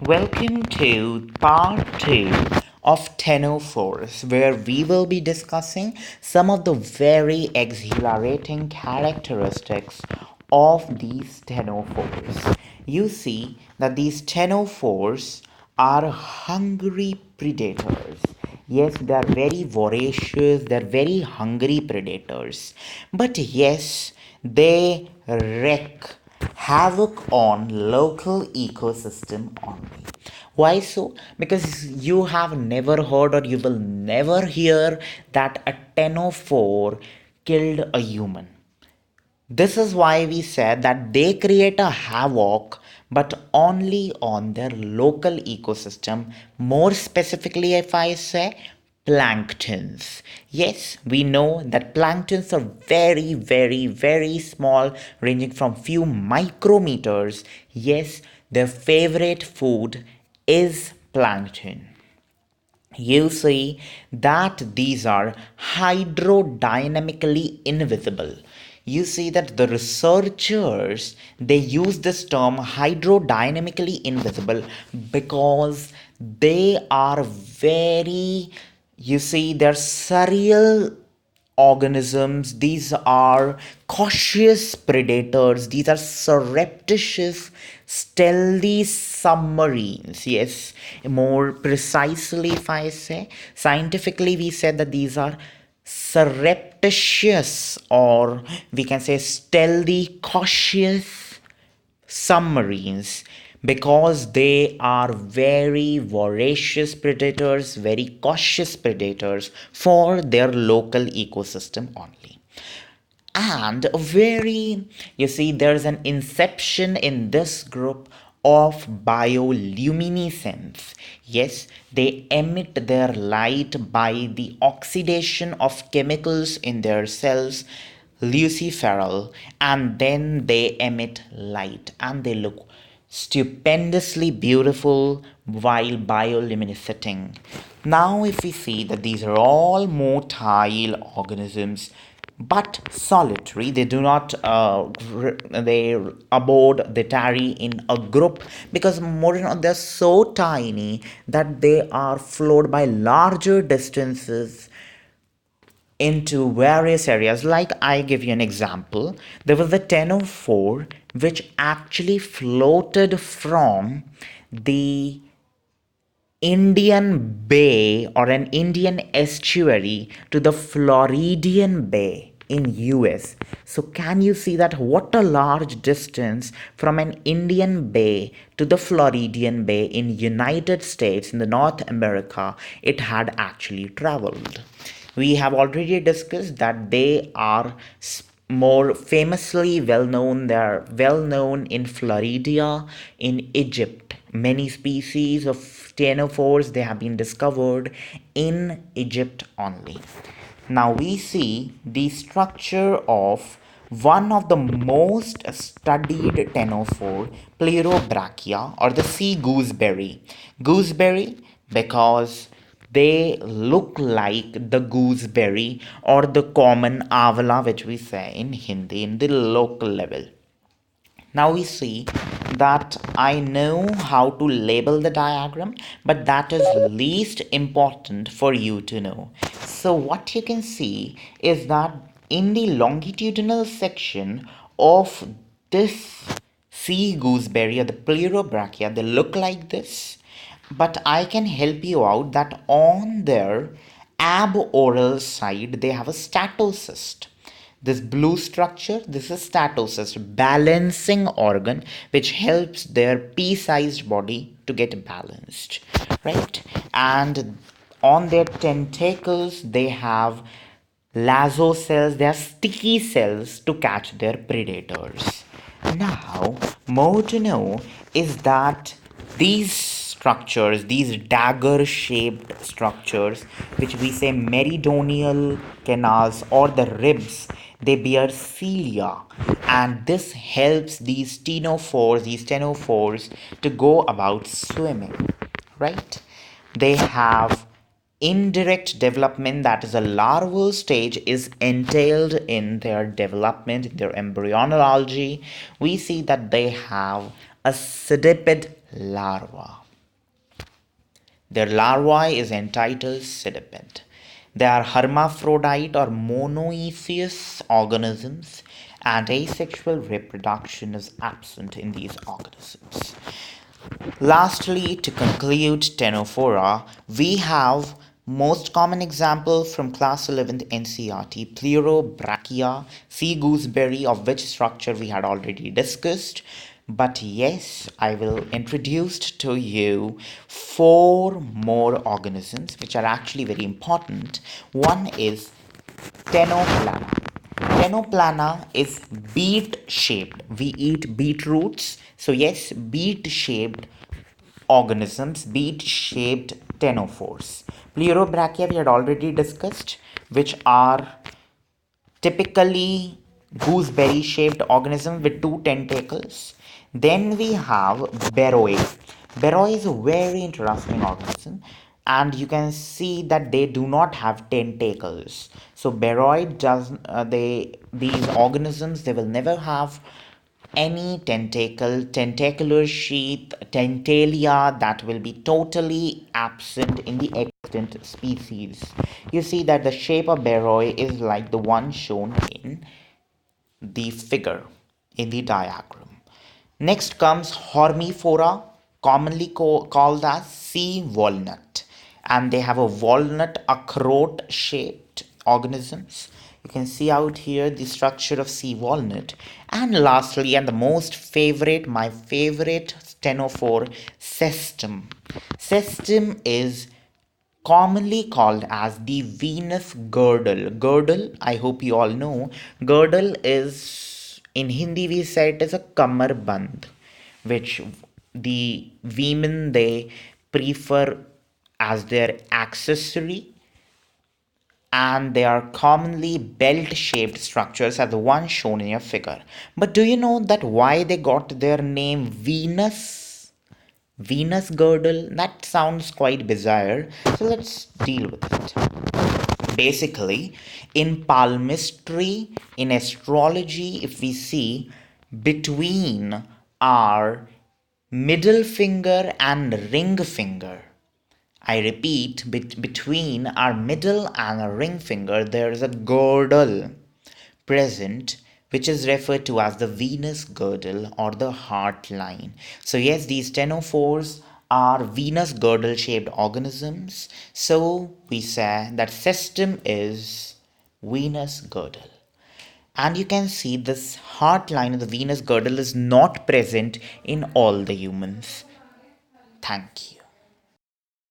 Welcome to part 2 of Ctenophores, where we will be discussing some of the very exhilarating characteristics of these ctenophores. You see that these ctenophores are hungry predators. Yes, they are very voracious, they are very hungry predators. But yes, they wreak havoc on local ecosystem only. Why so? Because you have never heard or you will never hear that a ctenophore killed a human. This is why we said that they create a havoc but only on their local ecosystem. More specifically, if I say planktons. Yes, we know that planktons are very, very, very small, ranging from few micrometers. Yes, their favorite food is plankton. You see that these are hydrodynamically invisible. You see that the researchers they use this term hydrodynamically invisible because they are very, you see, they're surreal organisms. These are cautious predators. These are surreptitious, stealthy submarines. Yes, more precisely, if I say, scientifically, we said that these are surreptitious, or we can say stealthy, cautious submarines because they are very voracious predators, very cautious predators for their local ecosystem only. And you see, there's an inception in this group of bioluminescence. Yes, they emit their light by the oxidation of chemicals in their cells, luciferal, and then they emit light and they look stupendously beautiful while bioluminescing. Now, if we see that these are all motile organisms, but solitary, they do not they abode, they tarry in a group because more they're so tiny that they are flowed by larger distances into various areas. Like, I give you an example. There was a 1004 which actually floated from the Indian Bay or an Indian estuary to the Floridian Bay in US. So can you see that what a large distance from an Indian Bay to the Floridian Bay in United States in the North America it had actually traveled. We have already discussed that they are more famously well known. They are well known in Florida, in Egypt. Many species of ctenophores they have been discovered in Egypt only. Now we see the structure of one of the most studied ctenophore, Plerobrachia, or the sea gooseberry. Gooseberry because they look like the gooseberry or the common avala, which we say in Hindi in the local level. Now we see that I know how to label the diagram, but that is least important for you to know. So what you can see is that in the longitudinal section of this sea gooseberry or the Plerobrachia, they look like this. But I can help you out that on their aboral side, they have a statocyst. This blue structure, this is statocyst, balancing organ, which helps their pea-sized body to get balanced, right? And on their tentacles, they have lasso cells, they are sticky cells to catch their predators. Now, more to know is that these structures, these dagger shaped structures, which we say meridional canals or the ribs, they bear cilia, and this helps these ctenophores to go about swimming, right? They have indirect development, that is a larval stage is entailed in their development, in their embryonal algae. We see that they have a sediped larva. Their larvae is entitled cydipid. They are hermaphrodite or monoecious organisms, and asexual reproduction is absent in these organisms. Lastly, to conclude Ctenophora, we have most common example from class 11th NCERT, Pleurobrachia, sea gooseberry, of which structure we had already discussed. But yes, I will introduce to you four more organisms which are actually very important. One is Ctenoplana. Ctenoplana is beet shaped. We eat beetroots. So, yes, beet shaped organisms, beet shaped ctenophores. Pleurobrachia we had already discussed, which are typically gooseberry shaped organism with two tentacles. Then we have Beroi. Beroi is a very interesting organism, and you can see that they do not have tentacles. So Beroi does they these organisms, they will never have any tentacular sheath, tentalia, that will be totally absent in the extant species. You see that the shape of Beroi is like the one shown in the figure in the diagram. Next comes Hormifora, commonly called as sea walnut, and they have a walnut acrote shaped organisms. You can see out here the structure of sea walnut. And lastly, and the most favorite, my favorite ctenophore, cestum. Cestum is commonly called as the Venus girdle. Girdle, I hope you all know, girdle is, in Hindi we say it is a kamarband, which the women they prefer as their accessory, and they are commonly belt shaped structures as the one shown in your figure. But do you know that why they got their name Venus? Venus girdle? That sounds quite bizarre. So let's deal with it. Basically, in palmistry, in astrology, if we see between our middle finger and ring finger, I repeat, between our middle and our ring finger, there is a girdle present, which is referred to as the Venus girdle or the heart line. So, yes, these ctenophores are Venus girdle shaped organisms. So, we say that cestum is Venus girdle. And you can see this heart line of the Venus girdle is not present in all the humans. Thank you.